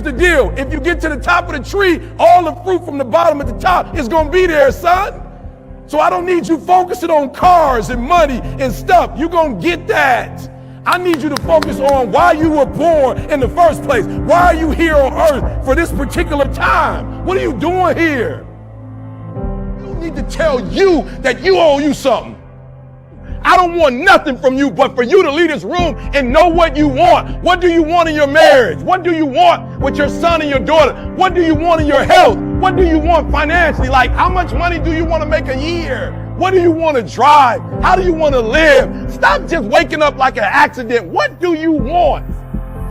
here's the deal. If you get to the top of the tree, all the fruit from the bottom at the top is gonna be there, son. So I don't need you focusing on cars and money and stuff. You're gonna get that. I need you to focus on why you were born in the first place. Why are you here on earth for this particular time? What are you doing here? You need to tell you that you owe you something. I don't want nothing from you but for you to leave this room and know what you want. What do you want in your marriage? What do you want with your son and your daughter? What do you want in your health? What do you want financially? Like, how much money do you want to make a year? What do you want to drive? How do you want to live? Stop just waking up like an accident. What do you want?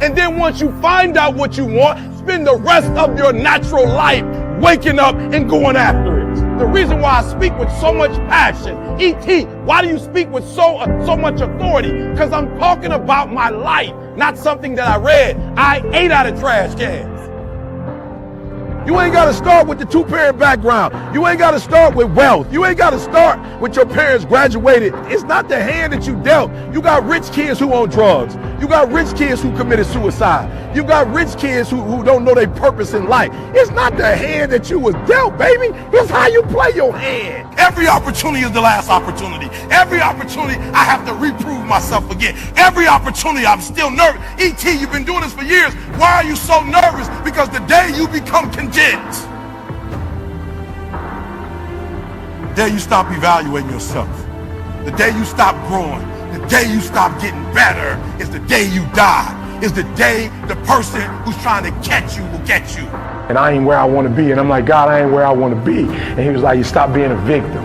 And then once you find out what you want, spend the rest of your natural life waking up and going after it. The reason why I speak with so much passion, E.T., why do you speak with so much authority? Because I'm talking about my life, not something that I read. I ate out of trash cans. You ain't got to start with the two-parent background. You ain't got to start with wealth. You ain't got to start with your parents graduated. It's not the hand that you dealt. You got rich kids who own drugs. You got rich kids who committed suicide. You got rich kids who don't know their purpose in life. It's not the hand that you was dealt, baby. It's how you play your hand. Every opportunity is the last opportunity. Every opportunity, I have to reprove myself again. Every opportunity, I'm still nervous. E.T., you've been doing this for years. Why are you so nervous? Because the day you become content, the day you stop evaluating yourself, the day you stop growing, the day you stop getting better is the day you die. Is the day the person who's trying to catch you will get you. And I ain't where I want to be. And I'm like, God, I ain't where I want to be. And he was like, you stop being a victim.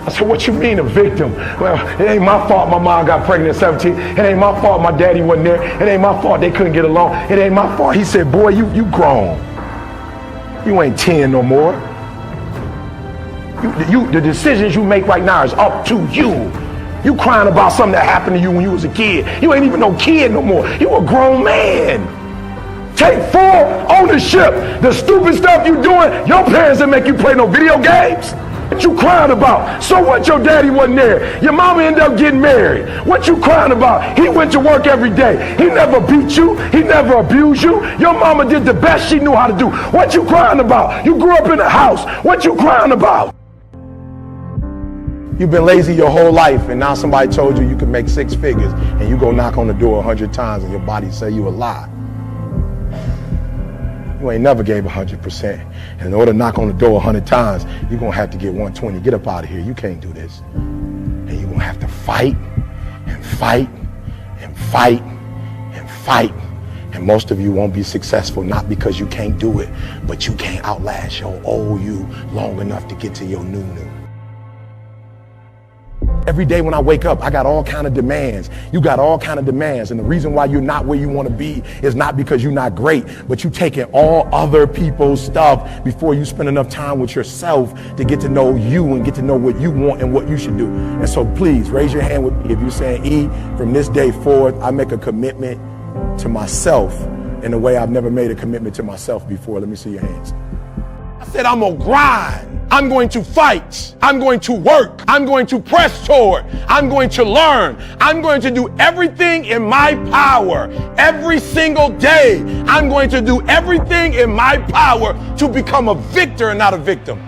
I said, what you mean a victim? Well, it ain't my fault my mom got pregnant at 17. It ain't my fault my daddy wasn't there. It ain't my fault they couldn't get along. It ain't my fault. He said, boy, you grown. You ain't 10 no more. The decisions you make right now is up to you. You crying about something that happened to you when you was a kid. You ain't even no kid no more. You a grown man. Take full ownership. The stupid stuff you doing, your parents didn't make you play no video games. What you crying about? So what, your daddy wasn't there? Your mama ended up getting married. What you crying about? He went to work every day. He never beat you. He never abused you. Your mama did the best she knew how to do. What you crying about? You grew up in a house. What you crying about? You've been lazy your whole life, and now somebody told you can make 6 figures, and you go knock on the door 100 times, and your body say you a lie. You ain't never gave 100%. And in order to knock on the door 100 times, you're going to have to get 120. Get up out of here. You can't do this. And you're going to have to fight and fight and fight and fight. And most of you won't be successful, not because you can't do it, but you can't outlast your old you long enough to get to your new. Every day when I wake up, I got all kind of demands. You got all kind of demands. And the reason why you're not where you want to be is not because you're not great, but you taking all other people's stuff before you spend enough time with yourself to get to know you and get to know what you want and what you should do. And so please raise your hand with me if you're saying, E, from this day forward, I make a commitment to myself in a way I've never made a commitment to myself before. Let me see your hands. I said, I'm gonna grind. I'm going to fight. I'm going to work. I'm going to press toward. I'm going to learn. I'm going to do everything in my power every single day. I'm going to do everything in my power to become a victor and not a victim.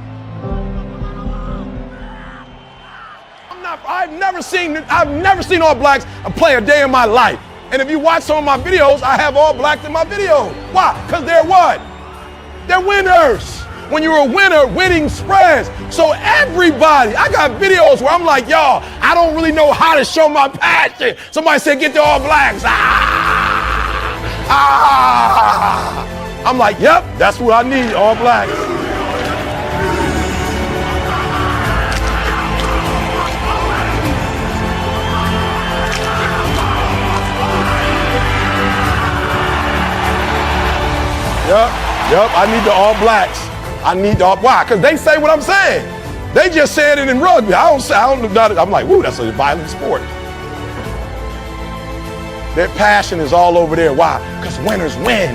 I've never seen All Blacks play a day in my life. And if you watch some of my videos, I have All Blacks in my videos. Why? Because they're what? They're winners. When you're a winner, winning spreads. So everybody, I got videos where I'm like, y'all, I don't really know how to show my passion. Somebody said, get the All Blacks. I'm like, yep, that's what I need, All Blacks. Yep, I need the All Blacks. I need the All, why? Because they say what I'm saying. They just said it in rugby. I don't know. I'm like, woo, that's a violent sport. Their passion is all over there. Why? Because winners win.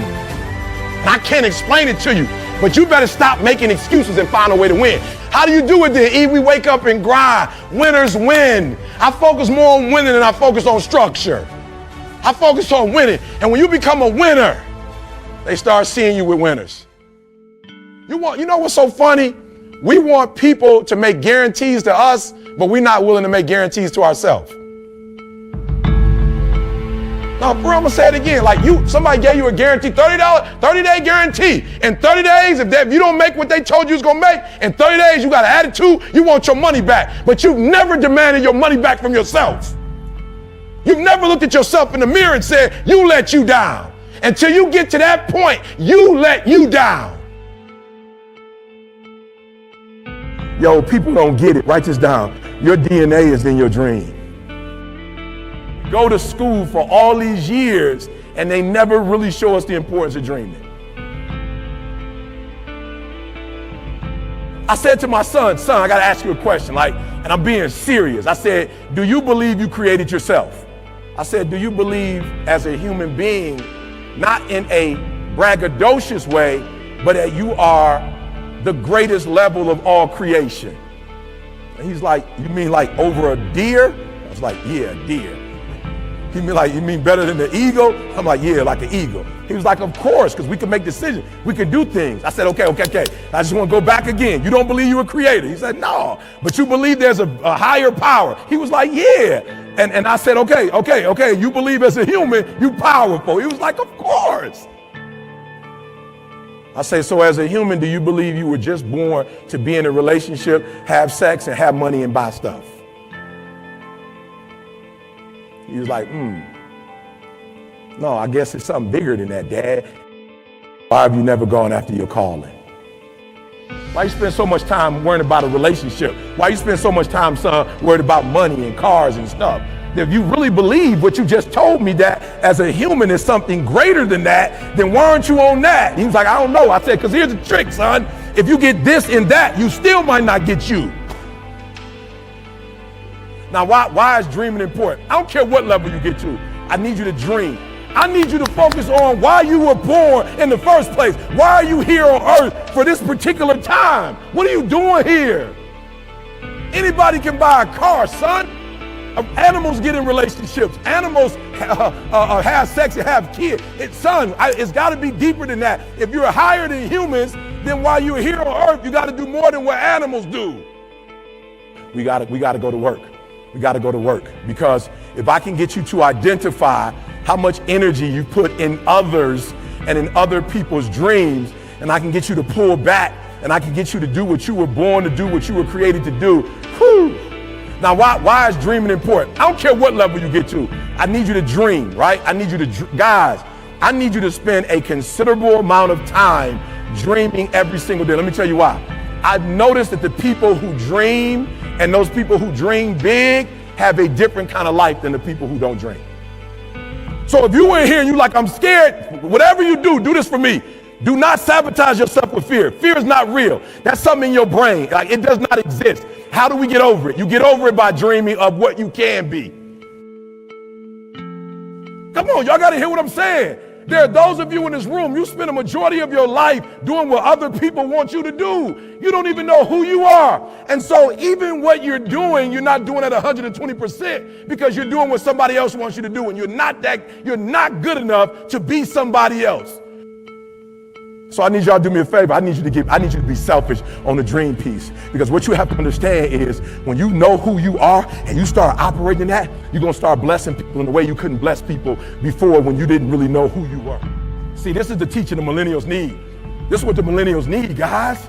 And I can't explain it to you, but you better stop making excuses and find a way to win. How do you do it then? We wake up and grind. Winners win. I focus more on winning than I focus on structure. I focus on winning. And when you become a winner, they start seeing you with winners. You know what's so funny? We want people to make guarantees to us, but we're not willing to make guarantees to ourselves. No, bro, I'm gonna say it again. Like somebody gave you a guarantee, $30, 30-day guarantee. In 30 days, if you don't make what they told you was gonna make, in 30 days you got an attitude, you want your money back. But you've never demanded your money back from yourself. You've never looked at yourself in the mirror and said, you let you down. Until you get to that point, you let you down. Yo, people don't get it. Write this down. Your DNA is in your dream. Go to school for all these years, and they never really show us the importance of dreaming. I said to my son, I got to ask you a question, and I'm being serious. I said, do you believe you created yourself? I said, do you believe as a human being, not in a braggadocious way, but that you are the greatest level of all creation? And he's like, you mean like over a deer? I was like, yeah, a deer. He mean like, you mean better than the eagle? I'm like, yeah, like an eagle. He was like, of course, because we can make decisions. We can do things. I said, okay. I just want to go back again. You don't believe you were created? He said, no, but you believe there's a higher power. He was like, yeah. And I said, okay. You believe as a human, you powerful. He was like, of course. I say, so as a human, do you believe you were just born to be in a relationship, have sex, and have money and buy stuff? He was like, no, I guess it's something bigger than that, Dad. Why have you never gone after your calling? Why you spend so much time worrying about a relationship? Why you spend so much time, son, worried about money and cars and stuff? If you really believe what you just told me, that as a human is something greater than that, then why aren't you on that? He was like, I don't know. I said, because here's the trick, son. If you get this and that, you still might not get you. Now, why is dreaming important? I don't care what level you get to. I need you to dream. I need you to focus on why you were born in the first place. Why are you here on earth for this particular time? What are you doing here? Anybody can buy a car, son. Animals get in relationships. Animals have sex and have kids. It's got to be deeper than that. If you're higher than humans, then while you're here on earth, you got to do more than what animals do. We got to go to work. We got to go to work, because if I can get you to identify how much energy you put in others and in other people's dreams, and I can get you to pull back, and I can get you to do what you were born to do, what you were created to do. Whew. Now, why is dreaming important? I don't care what level you get to. I need you to dream, right? I need you to, guys, I need you to spend a considerable amount of time dreaming every single day. Let me tell you why. I've noticed that the people who dream and those people who dream big have a different kind of life than the people who don't dream. So if you were here and you're like, I'm scared, whatever you do this for me. Do not sabotage yourself with fear. Fear is not real. That's something in your brain. Like, it does not exist. How do we get over it? You get over it by dreaming of what you can be. Come on, y'all got to hear what I'm saying. There are those of you in this room, you spend a majority of your life doing what other people want you to do. You don't even know who you are. And so even what you're doing, you're not doing at 120% because you're doing what somebody else wants you to do. And you're not good enough to be somebody else. So I need y'all to do me a favor. I need you to be selfish on the dream piece, because what you have to understand is when you know who you are and you start operating that, you're going to start blessing people in a way you couldn't bless people before when you didn't really know who you were. See, this is the teaching the millennials need. This is what the millennials need, guys.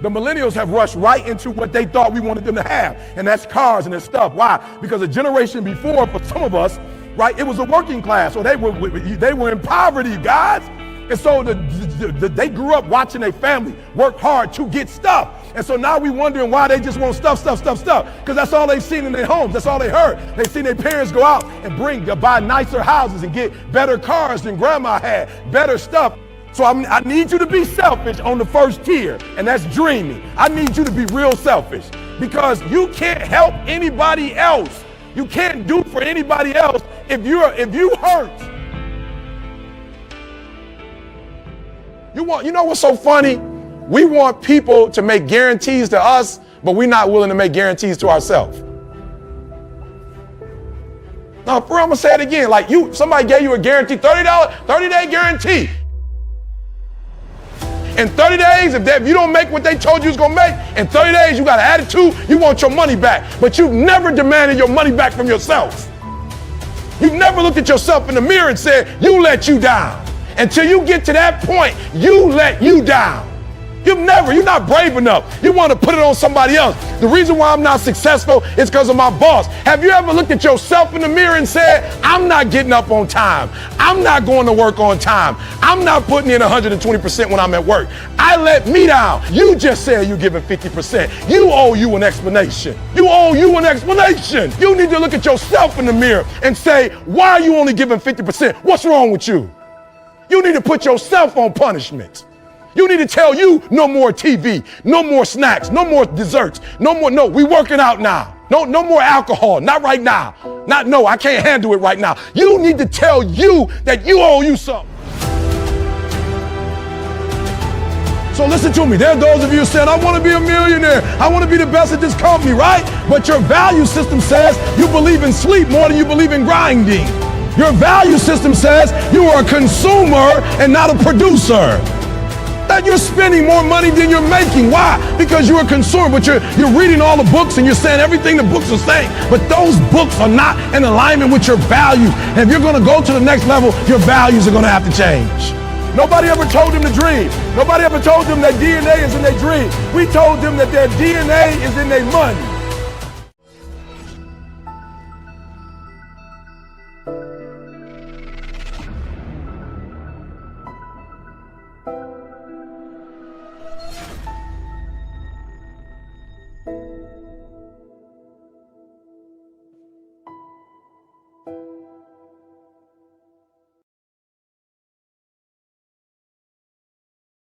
The millennials have rushed right into what they thought we wanted them to have, and that's cars and that's stuff. Why? Because a generation before, for some of us, right, it was a working class, so they were in poverty, guys. And so they grew up watching their family work hard to get stuff. And so now we wondering why they just want stuff. Because that's all they've seen in their homes. That's all they heard. They've seen their parents go out and buy nicer houses and get better cars than grandma had, better stuff. So I need you to be selfish on the first tier, and that's dreaming. I need you to be real selfish, because you can't help anybody else. You can't do for anybody else if you hurt. You know what's so funny? We want people to make guarantees to us, but we're not willing to make guarantees to ourselves. Now, I'm gonna say it again. Like somebody gave you a guarantee, $30, 30-day guarantee. In 30 days, if you don't make what they told you was gonna make, in 30 days you got an attitude, you want your money back. But you've never demanded your money back from yourself. You've never looked at yourself in the mirror and said, you let you down. Until you get to that point, you let you down. You're not brave enough. You want to put it on somebody else. The reason why I'm not successful is because of my boss. Have you ever looked at yourself in the mirror and said, I'm not getting up on time. I'm not going to work on time. I'm not putting in 120% when I'm at work. I let me down. You just said you're giving 50%. You owe you an explanation. You owe you an explanation. You need to look at yourself in the mirror and say, why are you only giving 50%? What's wrong with you? You need to put yourself on punishment. You need to tell you no more TV, no more snacks, no more desserts, no, we working out now. No more alcohol, not right now. I can't handle it right now. You need to tell you that you owe you something. So listen to me, there are those of you who said, I want to be a millionaire. I want to be the best at this company, right? But your value system says you believe in sleep more than you believe in grinding. Your value system says you are a consumer and not a producer. That you're spending more money than you're making. Why? Because you're a consumer, but you're reading all the books and you're saying everything the books are saying, but those books are not in alignment with your values. And if you're gonna go to the next level, your values are gonna have to change. Nobody ever told them to dream. Nobody ever told them that DNA is in their dream. We told them that their DNA is in their money.